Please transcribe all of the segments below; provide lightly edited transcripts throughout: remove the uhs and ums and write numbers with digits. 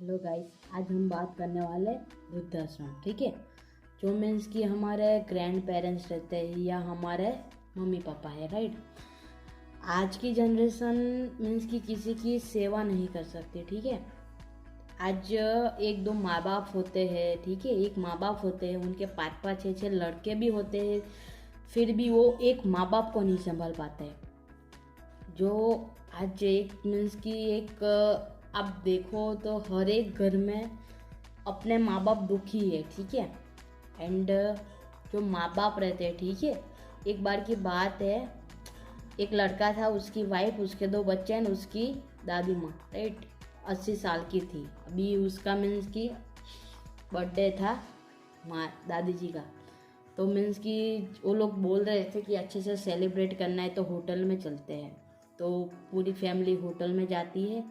Hello guys, आज हम बात करने वाले वृद्धाश्रम। ठीक है, जो मीन्स कि हमारे ग्रैंड पेरेंट्स रहते हैं या हमारे मम्मी पापा है, राइट। आज की जनरेशन मीन्स कि किसी की सेवा नहीं कर सकती। ठीक है, आज एक दो माँ बाप होते हैं, ठीक है, एक माँ बाप होते हैं, उनके पाँच पाँच छः छः लड़के भी होते हैं, फिर भी वो एक माँ बाप को नहीं संभाल पाते हैं। जो आज एक मीन्स कि एक आप देखो तो हर एक घर में अपने माँ बाप दुखी है। ठीक है, एंड जो माँ बाप रहते हैं, ठीक है, एक बार की बात है, एक लड़का था, उसकी वाइफ, उसके दो बच्चे हैं, उसकी दादी माँ, राइट, 80 साल की थी। अभी उसका मीन्स कि बर्थडे था माँ दादी जी का। तो मीन्स कि वो लोग बोल रहे थे कि अच्छे से सेलिब्रेट करना है तो होटल में चलते हैं। तो पूरी फैमिली होटल में जाती है,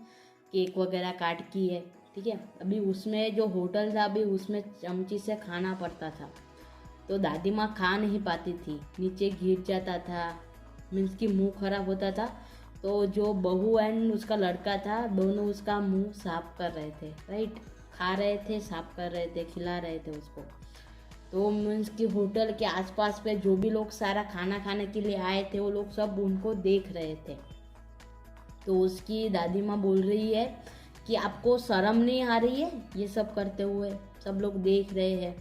केक वगैरह काट की है। ठीक है, अभी उसमें जो होटल था, अभी उसमें चमची से खाना पड़ता था, तो दादी माँ खा नहीं पाती थी, नीचे गिर जाता था, मीन्स कि मुंह खराब होता था। तो जो बहू एंड उसका लड़का था, दोनों उसका मुंह साफ कर रहे थे, राइट, खा रहे थे, साफ कर रहे थे, खिला रहे थे उसको। तो मीन्स कि होटल के आसपास पे जो भी लोग सारा खाना खाने के लिए आए थे, वो लोग सब उनको देख रहे थे। तो उसकी दादी माँ बोल रही है कि आपको शर्म नहीं आ रही है ये सब करते हुए, सब लोग देख रहे हैं।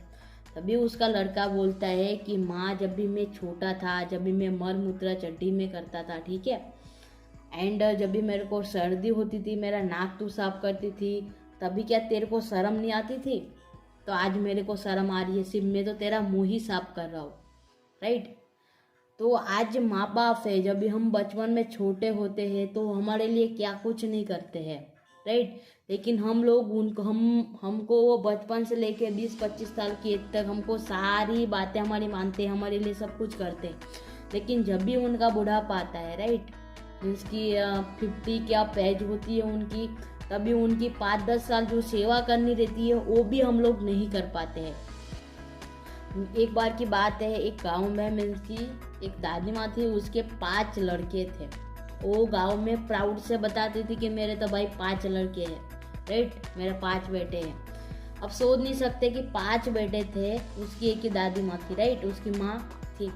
तभी उसका लड़का बोलता है कि माँ, जब भी मैं छोटा था, जब भी मैं मर मूत्रा चड्डी में करता था, ठीक है, एंड जब भी मेरे को सर्दी होती थी, मेरा नाक तू साफ करती थी, तभी क्या तेरे को शर्म नहीं आती थी? तो आज मेरे को शर्म आ रही है, सिर्फ मैं तो तेरा मुंह ही साफ कर रहा हूँ, राइट। तो आज माँ बाप है, जब भी हम बचपन में छोटे होते हैं तो हमारे लिए क्या कुछ नहीं करते हैं, राइट। लेकिन हम लोग उनको हमको वो बचपन से लेके 20-25 साल की एज तक हमको सारी बातें हमारी मानते हैं, हमारे लिए सब कुछ करते हैं। लेकिन जब भी उनका बुढ़ापा आता है, राइट, मीन्स की 50 क्या एज होती है उनकी, तभी उनकी 5-10 साल जो सेवा करनी रहती है वो भी हम लोग नहीं कर पाते हैं। एक बार की बात है, एक गांव में मीन्स की एक दादी माँ थी, उसके 5 लड़के थे। वो गांव में प्राउड से बताती थी कि मेरे तो भाई 5 लड़के हैं, राइट, मेरे 5 बेटे हैं। अब सोच नहीं सकते कि 5 बेटे थे, उसकी एक ही दादी माँ थी, राइट, उसकी माँ थी।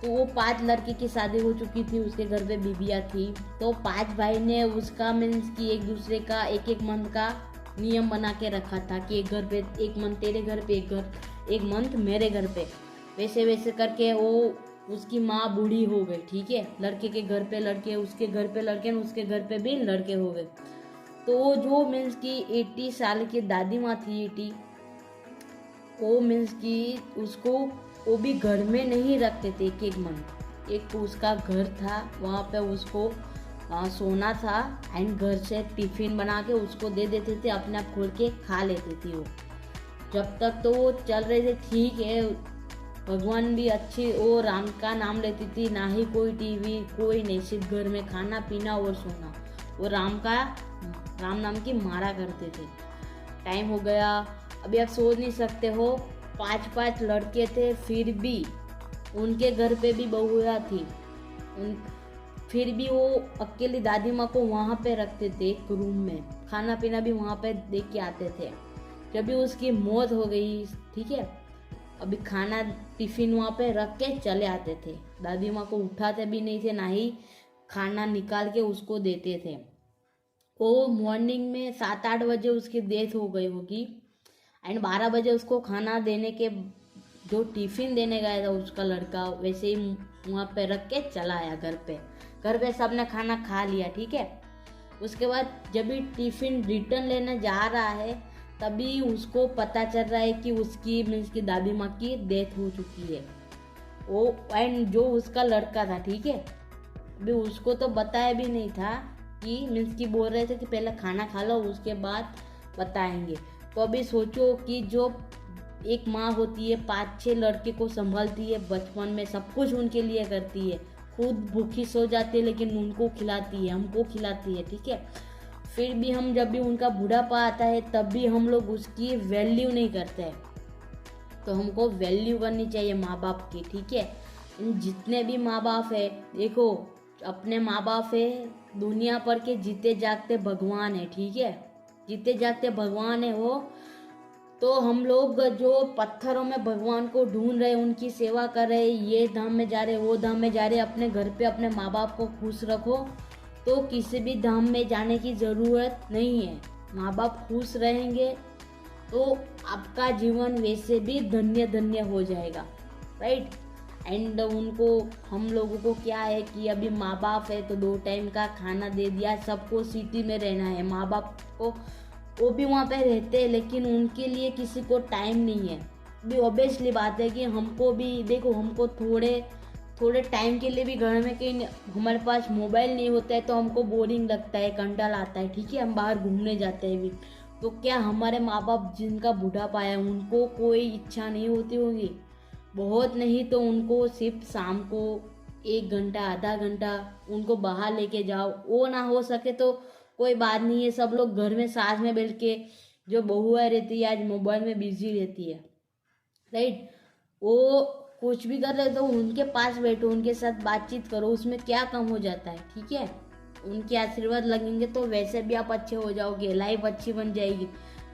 तो वो 5 लड़के की शादी हो चुकी थी, उसके घर पे बीबियाँ थी। तो 5 भाई ने उसका मीन्स कि एक दूसरे का एक मंथ का नियम बना के रखा था कि एक घर पे एक मंथ तेरे घर पे, एक मंथ मेरे घर पे, वैसे वैसे करके वो उसकी माँ बूढ़ी हो गई। ठीक है, लड़के के घर पे लड़के, उसके घर पे लड़के, उसके घर पे भी लड़के हो गए। तो वो जो मीन्स की 80 साल की दादी माँ थी, 80, वो मीन्स की उसको वो भी घर में नहीं रखते थे एक मंथ। एक उसका घर था, वहाँ पे उसको सोना था, एंड घर से टिफिन बना के उसको दे देते थे, अपने आप खोल के खा लेती थी वो। जब तक तो वो चल रहे थे, ठीक है, भगवान भी अच्छी, वो राम का नाम लेती थी, ना ही कोई टीवी, कोई नहीं, सिर्फ घर में खाना पीना और सोना। वो राम नाम की मारा करते थे। टाइम हो गया, अभी आप सोच नहीं सकते हो, 5 लड़के थे, फिर भी उनके घर पे भी बहुआ थी, फिर भी वो अकेली दादी माँ को वहाँ पे रखते थे, एक रूम में, खाना पीना भी वहाँ पे दे के आते थे। जब भी उसकी मौत हो गई, ठीक है, अभी खाना टिफिन वहाँ पे रख के चले आते थे, दादी माँ को उठाते भी नहीं थे, ना ही खाना निकाल के उसको देते थे। वो मॉर्निंग में 7-8 बजे उसकी डेथ हो गई होगी, एंड 12 बजे उसको खाना देने के, जो टिफिन देने गया था उसका लड़का, वैसे ही वहाँ पे रख के चला आया घर पे सबने खाना खा लिया। ठीक है, उसके बाद जब भी टिफिन रिटर्न लेने जा रहा है, तभी उसको पता चल रहा है कि उसकी मीन्स की दादी माँ की डेथ हो चुकी है। वो एंड जो उसका लड़का था, ठीक है, अभी उसको तो बताया भी नहीं था कि मीन्स की बोल रहे थे कि पहले खाना खा लो, उसके बाद बताएंगे। तो अभी सोचो कि जो एक माँ होती है, 5-6 लड़के को संभालती है, बचपन में सब कुछ उनके लिए करती है, खुद भूखी सो जाती है लेकिन उनको खिलाती है, हमको खिलाती है, ठीक है, फिर भी हम जब भी उनका बुढ़ापा आता है तब भी हम लोग उसकी वैल्यू नहीं करते हैं। तो हमको वैल्यू करनी चाहिए माँ बाप की। ठीक है, जितने भी माँ बाप है, देखो, अपने माँ बाप है दुनिया पर के जीते जागते भगवान है। ठीक है, जीते जागते भगवान है वो। तो हम लोग जो पत्थरों में भगवान को ढूंढ रहे, उनकी सेवा कर रहे, ये धाम में जा रहे, वो धाम में जा रहे, अपने घर पे अपने माँ बाप को खुश रखो, तो किसी भी धाम में जाने की ज़रूरत नहीं है। माँ बाप खुश रहेंगे तो आपका जीवन वैसे भी धन्य धन्य हो जाएगा, राइट। एंड उनको, हम लोगों को क्या है कि अभी माँ बाप है तो 2 टाइम का खाना दे दिया, सबको सिटी में रहना है, माँ बाप को, वो भी वहाँ पे रहते हैं लेकिन उनके लिए किसी को टाइम नहीं है। भी ऑब्वियसली बात है कि हमको भी देखो, हमको थोड़े टाइम के लिए भी घर में कहीं हमारे पास मोबाइल नहीं होता है तो हमको बोरिंग लगता है, कंटाला आता है, ठीक है, हम बाहर घूमने जाते हैं भी। तो क्या हमारे माँ बाप जिनका बुढ़ापा है उनको कोई इच्छा नहीं होती होगी? बहुत नहीं तो उनको सिर्फ शाम को 1 घंटा आधा घंटा उनको बाहर लेके जाओ। वो ना हो सके तो कोई बात नहीं है, सब लोग घर में साथ में बैठ के, जो बहुएं रहती है आज मोबाइल में बिजी रहती है, राइट, वो कुछ भी कर रहे तो उनके पास बैठो, उनके साथ बातचीत करो, उसमें क्या कम हो जाता है, ठीक है। उनके आशीर्वाद लगेंगे तो वैसे भी आप अच्छे हो जाओगे, लाइफ अच्छी बन जाएगी,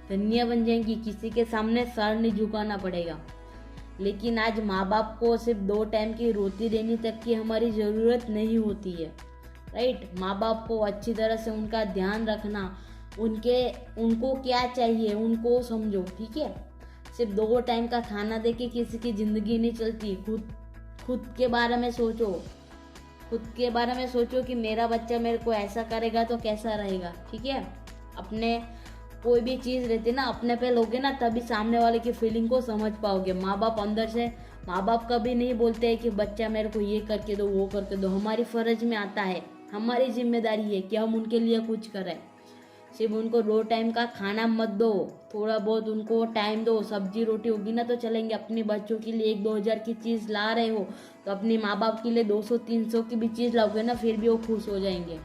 धन्य बन जाएंगी, किसी के सामने सर नहीं झुकाना पड़ेगा। लेकिन आज माँ बाप को सिर्फ 2 टाइम की रोटी देने तक की हमारी ज़रूरत नहीं होती है, राइट। माँ बाप को अच्छी तरह से उनका ध्यान रखना, उनको क्या चाहिए उनको समझो, ठीक है। सिर्फ 2 टाइम का खाना दे के किसी की ज़िंदगी नहीं चलती। खुद के बारे में सोचो, खुद के बारे में सोचो कि मेरा बच्चा मेरे को ऐसा करेगा तो कैसा रहेगा, ठीक है। अपने कोई भी चीज़ रहती है ना, अपने पे लोगे ना तभी सामने वाले की फीलिंग को समझ पाओगे। माँ बाप अंदर से, माँ बाप कभी नहीं बोलते हैं कि बच्चा मेरे को ये करके दो वो करके दो, हमारी फर्ज में आता है, हमारी जिम्मेदारी है कि हम उनके लिए कुछ करें। सिर्फ उनको 2 टाइम का खाना मत दो, थोड़ा बहुत उनको टाइम दो, सब्जी रोटी होगी ना तो चलेंगे। अपने बच्चों के लिए 1-2 हज़ार की चीज़ ला रहे हो तो अपने माँ बाप के लिए 200-300 की भी चीज़ लाओगे ना, फिर भी वो खुश हो जाएंगे।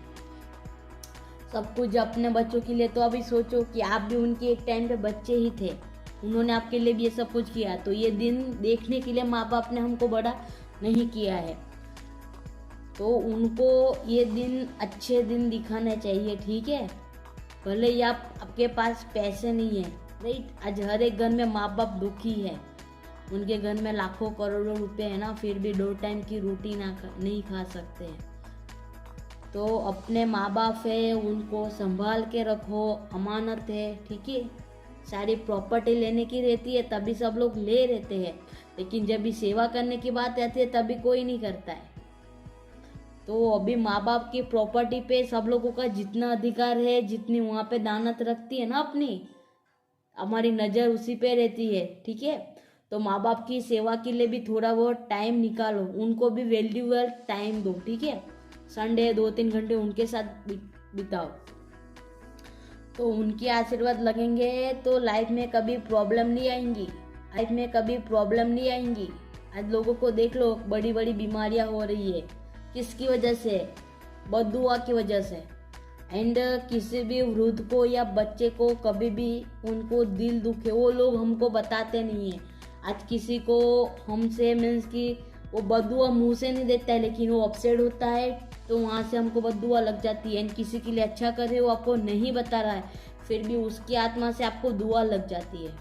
सब कुछ अपने बच्चों के लिए। तो अभी सोचो कि आप भी उनके एक टाइम पे बच्चे ही थे, उन्होंने आपके लिए भी ये सब कुछ किया, तो ये दिन देखने के लिए माँ बाप ने हमको बड़ा नहीं किया है, तो उनको ये दिन अच्छे दिन दिखाने चाहिए, ठीक है। भले ही आपके पास पैसे नहीं है, राइट। आज हर एक घर में माँ बाप दुखी है, उनके घर में लाखों करोड़ों रुपए है ना, फिर भी 2 टाइम की रोटी नहीं खा सकते हैं। तो अपने माँ बाप है उनको संभाल के रखो, अमानत है, ठीक है। सारी प्रॉपर्टी लेने की रहती है तभी सब लोग ले रहते हैं, लेकिन जब भी सेवा करने की बात आती है तभी कोई नहीं करता है। तो अभी माँ बाप की प्रॉपर्टी पे सब लोगों का जितना अधिकार है, जितनी वहाँ पे दानत रखती है ना अपनी, हमारी नज़र उसी पे रहती है, ठीक है। तो माँ बाप की सेवा के लिए भी थोड़ा बहुत टाइम निकालो, उनको भी वैल्यूएबल टाइम दो, ठीक है। संडे 2-3 घंटे उनके साथ बिताओ, तो उनके आशीर्वाद लगेंगे तो लाइफ में कभी प्रॉब्लम नहीं आएंगी, लाइफ में कभी प्रॉब्लम नहीं आएंगी। आज लोगों को देख लो, बड़ी बड़ी बीमारियां हो रही है, किसकी वजह से? बद्दुआ की वजह से। एंड किसी भी वृद्ध को या बच्चे को कभी भी उनको दिल दुखे, वो लोग हमको बताते नहीं है। आज किसी को हमसे मीन्स कि वो बद्दुआ मुंह से नहीं देता है, लेकिन वो अपसेट होता है तो वहाँ से हमको बद्दुआ लग जाती है। एंड किसी के लिए अच्छा करे, वो आपको नहीं बता रहा है, फिर भी उसकी आत्मा से आपको दुआ लग जाती है।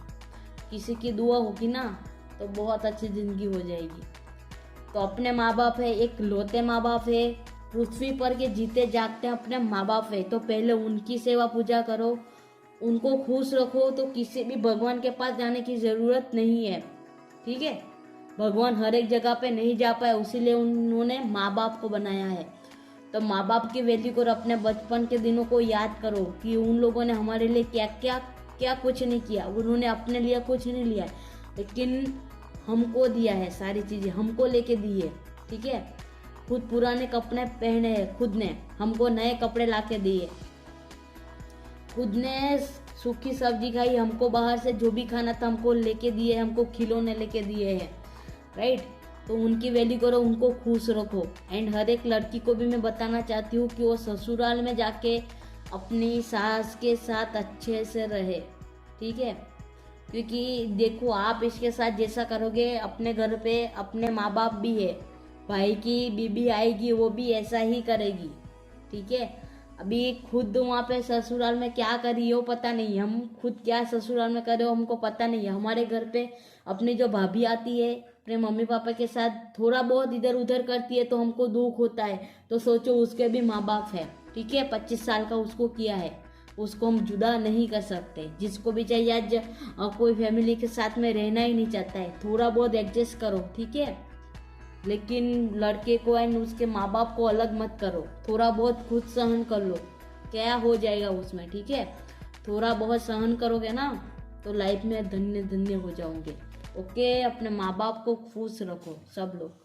किसी की दुआ होगी ना तो बहुत अच्छी ज़िंदगी हो जाएगी। तो अपने माँ बाप है, एक लौते माँ बाप है पृथ्वी पर के जीते जागते अपने माँ बाप है, तो पहले उनकी सेवा पूजा करो, उनको खुश रखो, तो किसी भी भगवान के पास जाने की ज़रूरत नहीं है, ठीक है। भगवान हर एक जगह पे नहीं जा पाए, उसीलिए उन्होंने माँ बाप को बनाया है। तो माँ बाप की वैल्यू करो, अपने बचपन के दिनों को याद करो कि उन लोगों ने हमारे लिए क्या क्या क्या कुछ नहीं किया, उन्होंने अपने लिए कुछ नहीं लिया, लेकिन हमको दिया है सारी चीज़ें, हमको लेके दी है, ठीक है। खुद पुराने कपड़े पहने हैं, खुद ने हमको नए कपड़े लाके दिए, खुद ने सूखी सब्जी खाई, हमको बाहर से जो भी खाना था हमको लेके दिए, हमको खिलौने लेके दिए हैं, राइट। तो उनकी वैल्यू करो, उनको खुश रखो। एंड हर एक लड़की को भी मैं बताना चाहती हूँ कि वो ससुराल में जाके अपनी सास के साथ अच्छे से रहे, ठीक है। क्योंकि देखो, आप इसके साथ जैसा करोगे, अपने घर पे अपने माँ बाप भी है, भाई की बीबी आएगी वो भी ऐसा ही करेगी, ठीक है। अभी खुद वहाँ पे ससुराल में क्या कर रही हो पता नहीं, हम खुद क्या ससुराल में कर रहे हो हमको पता नहीं है। हमारे घर पे अपनी जो भाभी आती है अपने मम्मी पापा के साथ थोड़ा बहुत इधर उधर करती है तो हमको दुख होता है। तो सोचो उसके भी माँ बाप है, ठीक है, 25 साल का उसको किया है, उसको हम जुदा नहीं कर सकते। जिसको भी चाहिए आज कोई फैमिली के साथ में रहना ही नहीं चाहता है, थोड़ा बहुत एडजस्ट करो, ठीक है, लेकिन लड़के को एंड उसके माँ बाप को अलग मत करो। थोड़ा बहुत खुद सहन कर लो, क्या हो जाएगा उसमें, ठीक है। थोड़ा बहुत सहन करोगे ना तो लाइफ में धन्य धन्य हो जाओगे। ओके, अपने माँ बाप को खुश रखो सब लोग।